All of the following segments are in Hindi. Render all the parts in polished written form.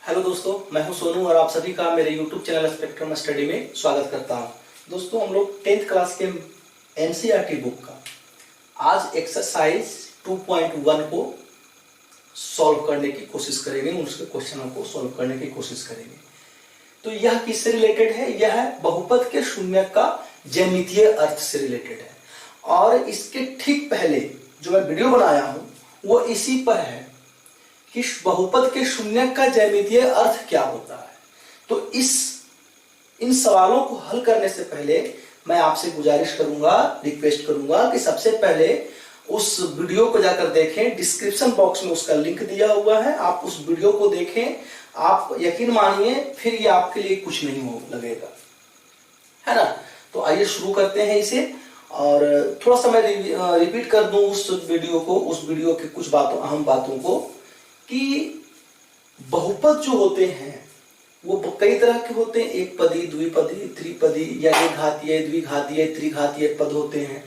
हेलो दोस्तों, मैं हूं सोनू और आप सभी का मेरे YouTube चैनल स्पेक्ट्रम स्टडी में स्वागत करता हूं। दोस्तों, हम लोग 10th क्लास के एनसीईआरटी बुक का आज एक्सरसाइज 2.1 को सॉल्व करने की कोशिश करेंगे, उसके क्वेश्चनों को सॉल्व करने की कोशिश करेंगे। तो यह किससे रिलेटेड है? यह बहुपद के शून्यक का ज्यामितीय अर्थ से रिलेटेड है और इसके ठीक पहले जो मैं वीडियो बनाया हूं वो इसी पर है कि बहुपद के शून्यक का ज्यामितीय अर्थ क्या होता है। तो इन सवालों को हल करने से पहले मैं आपसे गुजारिश करूंगा, रिक्वेस्ट करूंगा कि सबसे पहले उस वीडियो को जाकर देखें। डिस्क्रिप्शन बॉक्स में उसका लिंक दिया हुआ है, आप उस वीडियो को देखें। आप यकीन मानिए फिर ये आपके लिए कुछ नहीं हो लगेगा, है ना। तो आइए शुरू करते हैं इसे। और थोड़ा सा मैं रिपीट कर दूं उस वीडियो के कुछ अहम बातों को कि बहुपद जो होते हैं वो कई तरह के होते हैं। एक पदी, द्विपदी, त्रिपदी या एक घातीय, द्विघातीय, त्रिघातीय पद होते हैं।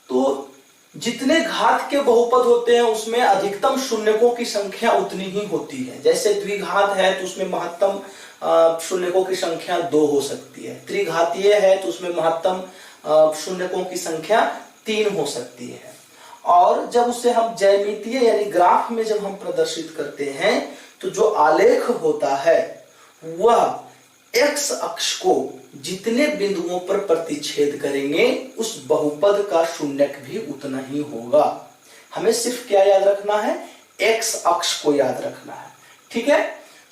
तो जितने घात के बहुपद होते हैं उसमें अधिकतम शून्यकों की संख्या उतनी ही होती है। जैसे द्विघात है तो उसमें महत्तम शून्यकों की संख्या 2 हो सकती है। त्रिघातीय है तो उसमें महत्तम शून्यकों की संख्या 3 हो सकती है। और जब उसे हम ज्यामितीय यानी ग्राफ में जब हम प्रदर्शित करते हैं तो जो आलेख होता है वह एक्स अक्ष को जितने बिंदुओं पर प्रतिच्छेद करेंगे उस बहुपद का शून्यक भी उतना ही होगा। हमें सिर्फ क्या याद रखना है? एक्स अक्ष को याद रखना है, ठीक है।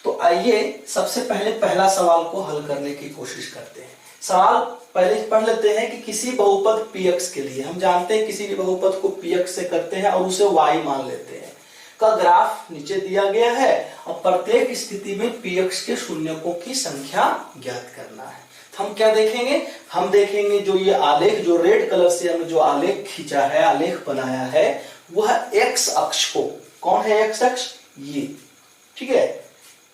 तो आइए सबसे पहले पहला सवाल को हल करने की कोशिश करते हैं। सवाल पहले पढ़ लेते हैं कि किसी बहुपद px के लिए, हम जानते हैं किसी भी बहुपद को px से करते हैं और उसे y मान लेते हैं, का ग्राफ नीचे दिया गया है और प्रत्येक स्थिति में px के शून्यकों की संख्या ज्ञात करना है। तो हम क्या देखेंगे? हम देखेंगे जो ये आलेख, जो रेड कलर से हमने जो आलेख खींचा है, आलेख बनाया है, वह x अक्ष को, कौन है x अक्ष? ये, ठीक है।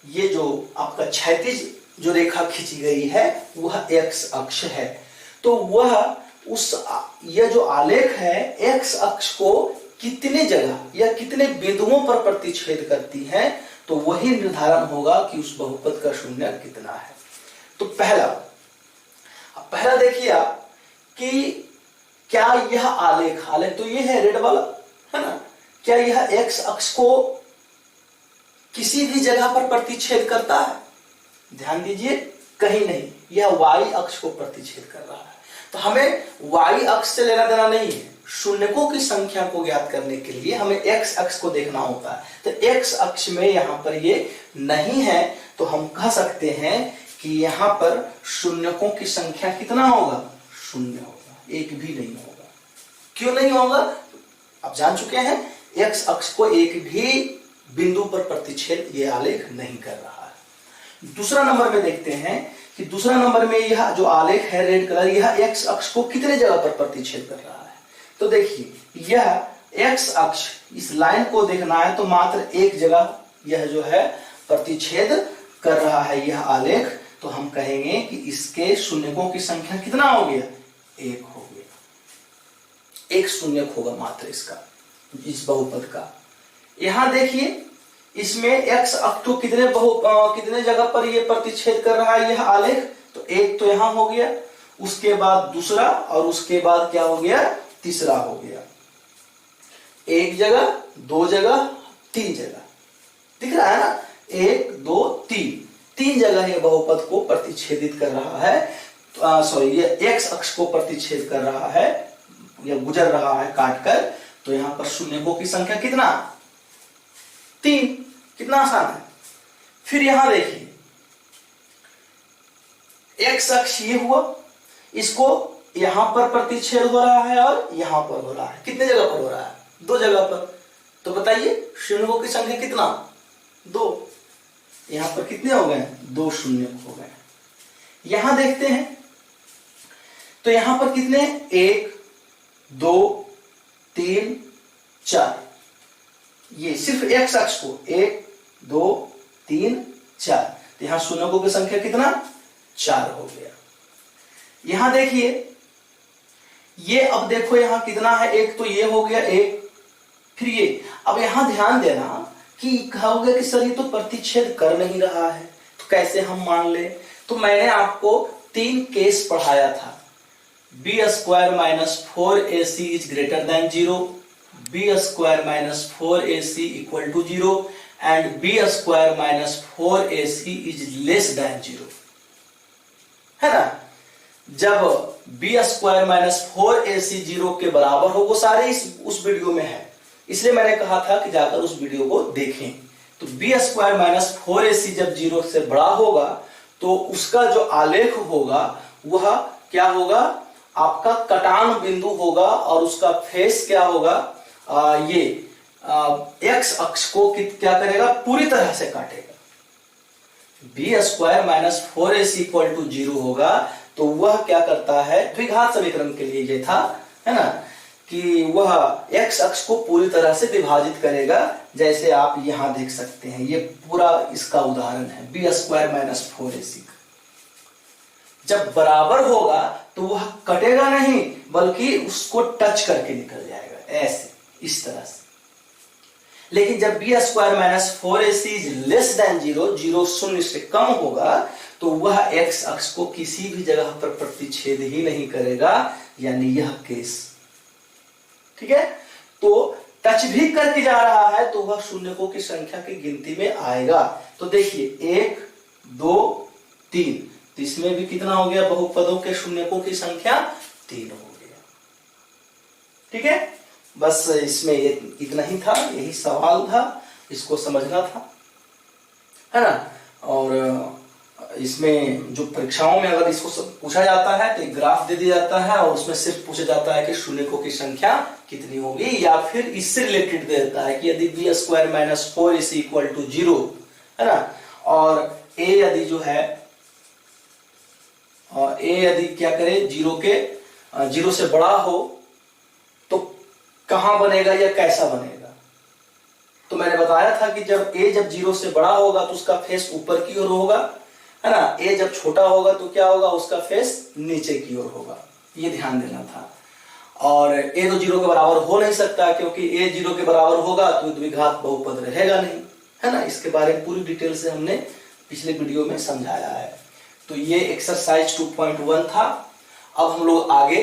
ये जो आपका क्षैतिज जो रेखा खींची गई है वह x अक्ष है। तो वह यह जो आलेख है x अक्ष को कितने जगह या कितने बिंदुओं पर प्रतिच्छेद करती है, तो वही निर्धारण होगा कि उस बहुपद का शून्यक कितना है। तो पहला देखिए आप कि क्या यह आलेख तो ये है रेड वाला, है ना, क्या यह x अक्ष को किसी भी जगह पर प्रतिच्छेद करता है? ध्यान दीजिए, कहीं नहीं, यह y अक्ष को प्रतिच्छेद कर रहा है। तो हमें y अक्ष से लेना देना नहीं है, शून्यकों की संख्या को ज्ञात करने के लिए हमें x अक्ष को देखना होता है। तो x अक्ष में यहां पर ये नहीं है, तो हम कह सकते हैं कि यहां पर शून्यकों की संख्या कितना होगा? 0 होगा, एक भी नहीं होगा। क्यों नहीं होगा? आप जान चुके हैं, x अक्ष को एक भी बिंदु पर प्रतिच्छेद ये आलेख नहीं कर रहा है। दूसरा नंबर में देखते हैं कि दूसरा नंबर में यह जो आलेख है रेड कलर, यह x अक्ष को कितने जगह पर प्रतिच्छेद कर रहा है? तो देखिए, यह x अक्ष, इस लाइन को देखना है तो मात्र एक जगह यह जो है प्रतिच्छेद कर रहा है यह आलेख। तो हम कहेंगे कि इसके शून्यकों की संख्या कितना हो गया? 1 हो गया। एक शून्यक होगा मात्र इसका, इस बहुपद का। यहां देखिए, इसमें x अक्ष को कितने जगह पर ये प्रतिच्छेद कर रहा है यह आलेख? तो एक तो यहां हो गया, उसके बाद दूसरा, और उसके बाद क्या हो गया? तीसरा हो गया। एक जगह, 2 जगह, 3 जगह, दिख रहा है ना? 1 2 3 जगह ये बहुपद को प्रतिच्छेदित कर रहा है। ये x अक्ष को प्रतिच्छेद कर रहा है या गुजर रहा है काट कर। तो यहां पर शून्यकों की संख्या कितना? 3। कितना आसान है। फिर यहां देखिए, x अक्ष ये हुआ, इसको यहां पर प्रतिच्छेद हो रहा है और यहां पर हो रहा है। कितने जगह पर हो रहा है? 2 जगह पर। तो बताइए शून्यकों की संख्या कितना? 2। यहां पर कितने हो गए? 2 शून्यक हो गए। यहां देखते हैं तो यहां पर कितने? 1 2 3 4। ये सिर्फ x अक्ष को 1 2 3 4। तो यहां शून्यकों की संख्या कितना? 4 हो गया। यहां देखिए, ये अब देखो यहां कितना है? एक तो ये हो गया 1, फिर ये। अब यहां ध्यान देना कि कहोगे कि सर ये तो प्रतिच्छेद कर नहीं रहा है, तो कैसे हम मान ले? तो मैंने आपको 3 केस पढ़ाया था। B square minus 4ac is greater than 0, b square minus 4ac equal to 0 and b square minus 4ac is less than 0, है ना। जब बी स्क्वायर माइनस 4ac 0 के बराबर हो, वो सारे उस वीडियो में है, इसलिए मैंने कहा था कि जाकर उस वीडियो को देखें। तो बी स्क्वायर माइनस 4ac जब 0 से बड़ा होगा तो उसका जो आलेख होगा वह क्या होगा, आपका कटान बिंदु होगा और उसका फेस क्या होगा, ये एक्स अक्ष को क्या करेगा, पूरी तरह से काटेगा। B square minus 4ac equal to 0 होगा तो वह क्या करता है, द्विघात समीकरण के लिए ये था, है ना, कि वह एक्स अक्ष को पूरी तरह से विभाजित करेगा, जैसे आप यहां देख सकते हैं। ये पूरा इसका उदाहरण है बी स्क्वायर माइनस 4ac। जब बराबर होगा तो वह कटेगा नहीं बल्कि उसको टच करके निकल जाएगा, ऐसे इस तरह से। लेकिन जब b square minus 4ac is less than 0, 0 शून्य से कम होगा, तो वह एक्स अक्ष को किसी भी जगह पर प्रतिच्छेद ही नहीं करेगा, यानी यह केस, ठीक है। तो टच भी करके जा रहा है तो वह शून्यकों की संख्या की गिनती में आएगा। तो देखिए 1 2 3, तो इसमें भी कितना हो गया, बहुपदों के शून्यकों की संख्या 3 हो गया, ठीक है। बस इसमें इतना ही था, यही सवाल था, इसको समझना था, है ना। और इसमें जो परीक्षाओं में अगर इसको पूछा जाता है तो एक ग्राफ दे दिया जाता है और उसमें सिर्फ पूछा जाता है कि शून्यकों की संख्या कितनी होगी, या फिर इससे रिलेटेड दे देता है कि यदि b square minus 4ac equal to 0, है ना, और a यदि जो है, और a यदि क्या करे, 0 से बड़ा हो तो कहां बनेगा या कैसा बनेगा। तो मैंने बताया था कि जब a जब 0 से बड़ा होगा तो उसका फेस ऊपर की ओर होगा, है ना। a जब छोटा होगा तो क्या होगा, उसका फेस नीचे की ओर होगा, ये ध्यान देना था। और a तो 0 के बराबर हो नहीं सकता, क्योंकि a 0 के बराबर होगा तो द्विघात बहुपद रहेगा नहीं, है ना। इसके बारे में पूरी डिटेल से हमने पिछले वीडियो में समझाया है। तो ये एक्सरसाइज 2.1 था। अब हम लोग आगे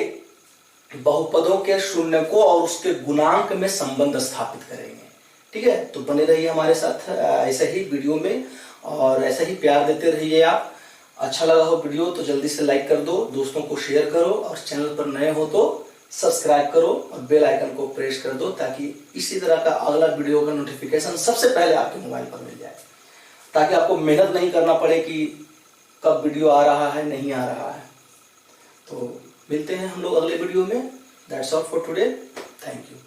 बहुपदों के शून्यकों और उसके गुणांक में संबंध स्थापित करेंगे, ठीक है। तो बने रहिए हमारे साथ ऐसे ही वीडियो में, और ऐसा ही प्यार देते रहिए आप। अच्छा लगा हो वीडियो तो जल्दी से लाइक कर दो, दोस्तों को शेयर करो, और चैनल पर नए हो तो सब्सक्राइब करो और बेल आइकन को प्रेस कर दो, ताकि इसी तरह का अगला वीडियो का नोटिफिकेशन सबसे पहले आपके मोबाइल पर मिल जाए, ताकि आपको मेहनत नहीं करना पड़े कि कब वीडियो आ रहा है नहीं आ रहा है। तो मिलते हैं हम लोग अगले वीडियो में। That's all for today, thank you.